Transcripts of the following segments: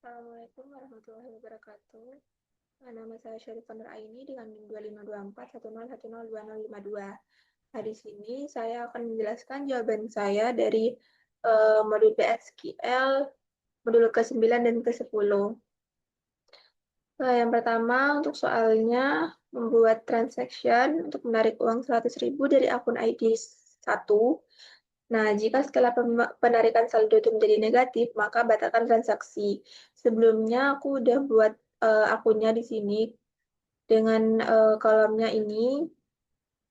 Assalamualaikum warahmatullahi wabarakatuh. Nama saya Syarifah Nur Aini dengan NIM 252410102052. Nah, di sini saya akan menjelaskan jawaban saya dari modul PSQL, modul ke-9 dan ke-10. Yang pertama, untuk soalnya, membuat transaction untuk menarik uang 100.000 dari akun ID 1. Nah, jika setelah penarikan saldo itu menjadi negatif, maka batalkan transaksi. Sebelumnya aku udah buat akunnya di sini dengan kolomnya ini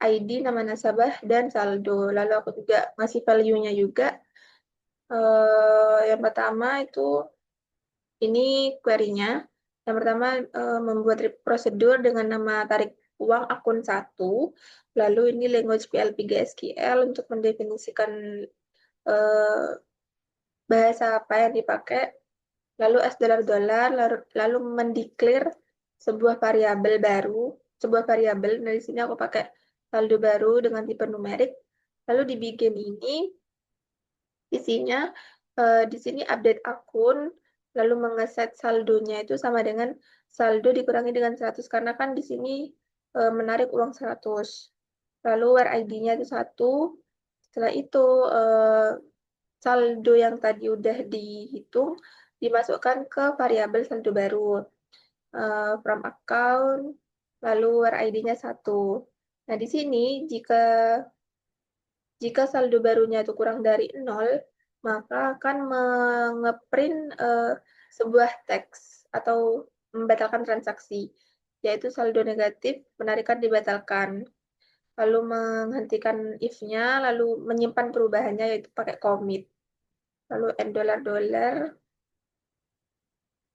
ID, nama nasabah, dan saldo. Lalu aku juga ngasih value-nya juga. Yang pertama itu ini query-nya. Yang pertama membuat prosedur dengan nama tarik uang akun 1. Lalu ini language PL3 SQL untuk mendefinisikan eh, bahasa apa yang dipakai, lalu $, lalu mendeklar sebuah variabel baru, sebuah variabel. Nah, di sini aku pakai saldo baru dengan tipe numerik. Lalu di bagian ini isinya di sini update akun, lalu mengeset saldonya itu sama dengan saldo dikurangi dengan 100 karena kan di sini menarik uang 100. Lalu where ID-nya itu 1. Setelah itu saldo yang tadi udah dihitung dimasukkan ke variabel saldo baru. From account, lalu where ID-nya 1. Nah, di sini jika saldo barunya itu kurang dari 0, maka akan mengeprint sebuah teks atau membatalkan transaksi, yaitu saldo negatif, penarikan dibatalkan. Lalu menghentikan if-nya, lalu menyimpan perubahannya yaitu pakai commit. Lalu $,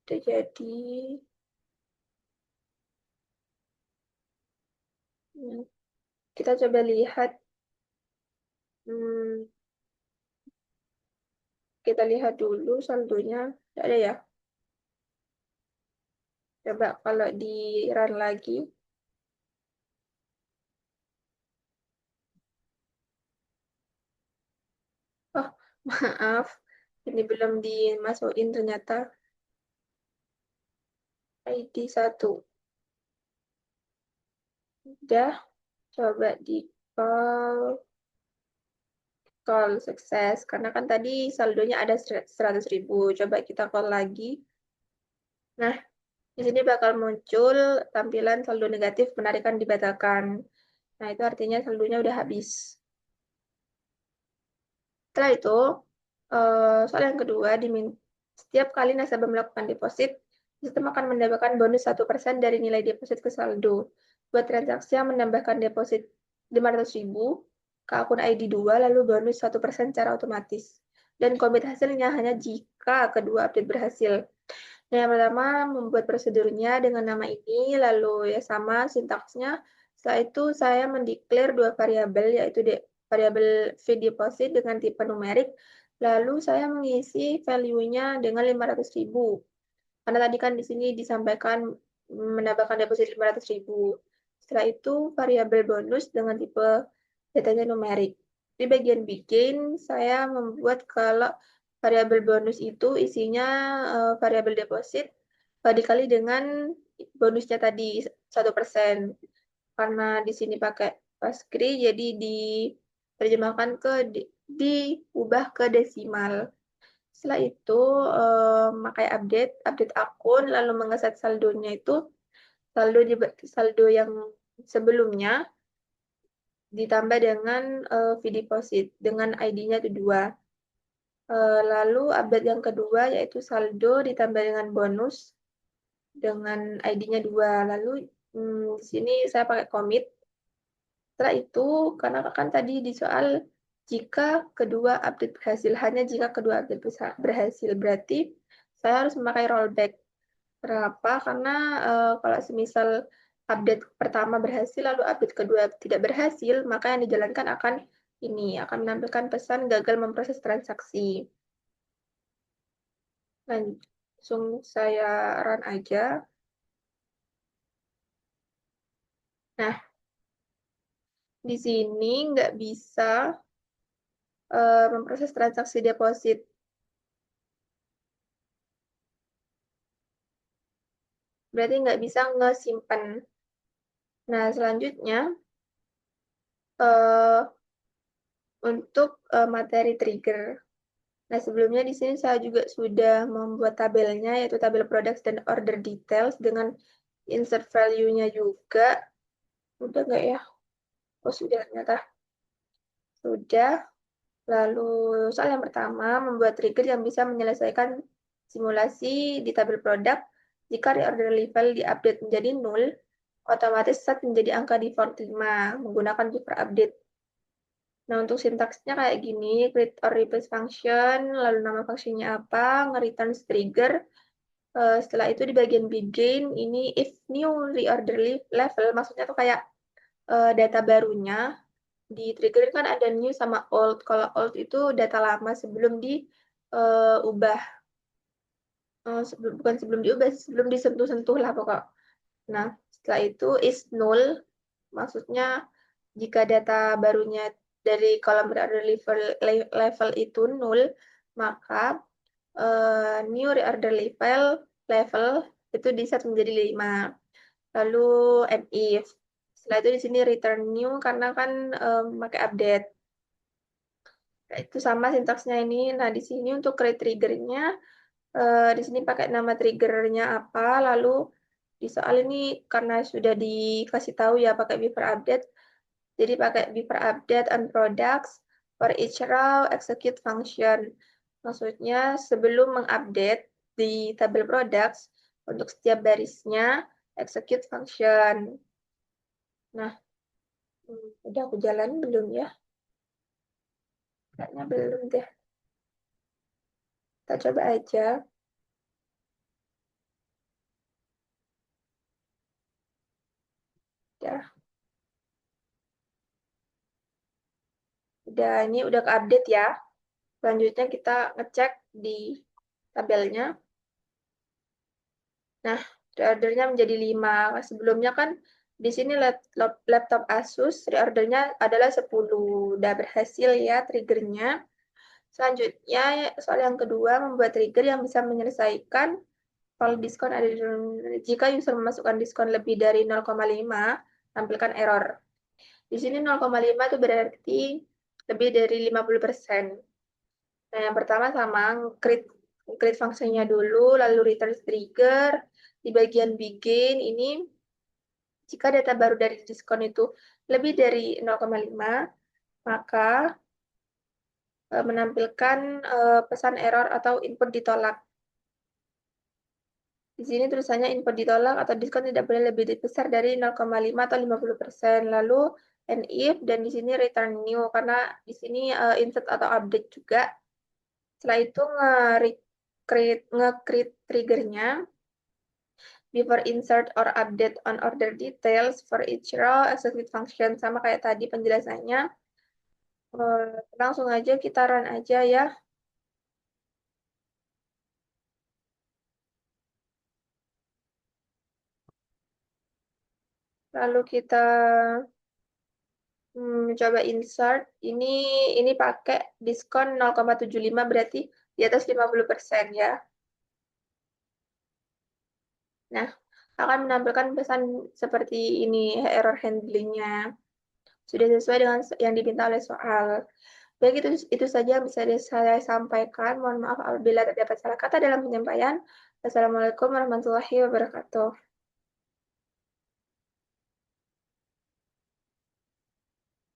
itu jadi kita coba lihat. Hmm, kita lihat dulu saldonya. Tidak ada ya. Coba kalau di run lagi. Oh, maaf. Ini belum dimasukin ternyata ID 1. Udah, coba di call. Call sukses. Karena kan tadi saldonya ada 100.000. Coba kita call lagi. Nah, di sini bakal muncul tampilan saldo negatif penarikan dibatalkan. Nah, itu artinya saldonya udah habis. Setelah itu, soal yang kedua, setiap kali nasabah melakukan deposit, sistem akan mendapatkan bonus 1% dari nilai deposit ke saldo. Buat transaksi yang menambahkan deposit 500.000 ke akun ID 2, lalu bonus 1% secara otomatis. Dan komit hasilnya hanya jika kedua update berhasil. Nah, yang pertama, membuat prosedurnya dengan nama ini, lalu ya sama sintaksnya. Setelah itu, saya mendeklar dua variabel, yaitu variabel feed deposit dengan tipe numerik, lalu saya mengisi value-nya dengan 500.000. Karena tadi kan di sini disampaikan menambahkan deposit 500.000. Setelah itu, variabel bonus dengan tipe datanya numerik. Di bagian bikin, saya membuat kalau variabel bonus itu isinya variabel deposit dikali dengan bonusnya tadi 1%. Karena di sini pakai Pascri, jadi diterjemahkan diubah ke desimal. Setelah itu pakai update akun, lalu mengeset saldonya itu saldo yang sebelumnya ditambah dengan fee deposit dengan ID-nya itu 2. Lalu update yang kedua yaitu saldo ditambah dengan bonus dengan ID-nya 2. Lalu di sini saya pakai commit. Setelah itu, karena kan tadi di soal jika kedua update berhasil, hanya jika kedua update berhasil, berarti saya harus memakai rollback. Kenapa? Karena kalau semisal update pertama berhasil, lalu update kedua tidak berhasil, maka yang dijalankan akan menampilkan pesan gagal memproses transaksi. Langsung saya run aja. Nah, di sini nggak bisa memproses transaksi deposit. berarti nggak bisa ngesimpan. Nah, selanjutnya untuk materi trigger. Nah, sebelumnya di sini saya juga sudah membuat tabelnya, yaitu tabel products dan order details dengan insert value-nya juga. Udah nggak ya? Oh, sudah ternyata. Sudah. Lalu soal yang pertama, membuat trigger yang bisa menyelesaikan simulasi di tabel produk. Jika reorder level diupdate menjadi 0, otomatis set menjadi angka default 5 menggunakan buffer update. Nah, untuk sintaksnya kayak gini, create or replace function, lalu nama fungsinya apa, nge-return trigger. Setelah itu di bagian begin, ini if new reorder level, maksudnya tuh kayak data barunya, di trigger kan ada new sama old. Kalau old itu data lama sebelum diubah. Bukan sebelum diubah, sebelum disentuh-sentuh lah pokok. Nah, setelah itu is null, maksudnya jika data barunya dari kolom reorder level itu null, maka new reorder level itu di-set menjadi 5. Lalu if. Setelah itu di sini return new karena kan pakai update. Nah, itu sama sintaksnya ini. Nah, di sini untuk create triggernya, di sini pakai nama triggernya apa, lalu di soal ini karena sudah dikasih tahu ya pakai beaver update, jadi pakai beaver update on products for each row execute function. Maksudnya sebelum mengupdate di tabel products, untuk setiap barisnya execute function. Nah, udah aku jalan belum ya? Kayaknya belum deh. Kita coba aja. Ya, udah ini udah ke-update ya. Selanjutnya kita ngecek di tabelnya. Nah, reordernya menjadi 5. Sebelumnya kan di sini laptop Asus reordernya adalah 10. Udah berhasil ya triggernya. Selanjutnya, soal yang kedua, membuat trigger yang bisa menyelesaikan kalau diskon ada jika user memasukkan diskon lebih dari 0,5, tampilkan error. Di sini 0,5 itu berarti lebih dari 50%. Nah, yang pertama sama create fungsinya dulu, lalu return trigger. Di bagian begin ini, jika data baru dari diskon itu lebih dari 0,5, maka menampilkan pesan error atau input ditolak. Di sini tulisannya input ditolak atau diskon tidak boleh lebih besar dari 0,5 atau 50%. Lalu and if, dan di sini return new, karena di sini insert atau update juga. Setelah itu nge-create triggernya before insert or update on order details for each row execute function, sama kayak tadi penjelasannya. Langsung aja kita run aja ya. Lalu kita coba insert. Ini pakai diskon 0,75 berarti di atas 50% ya. Nah, akan menampilkan pesan seperti ini error handlingnya. Sudah sesuai dengan yang diminta oleh soal. Baik, itu saja yang bisa saya sampaikan. Mohon maaf apabila terdapat salah kata dalam penyampaian. Wassalamualaikum warahmatullahi wabarakatuh.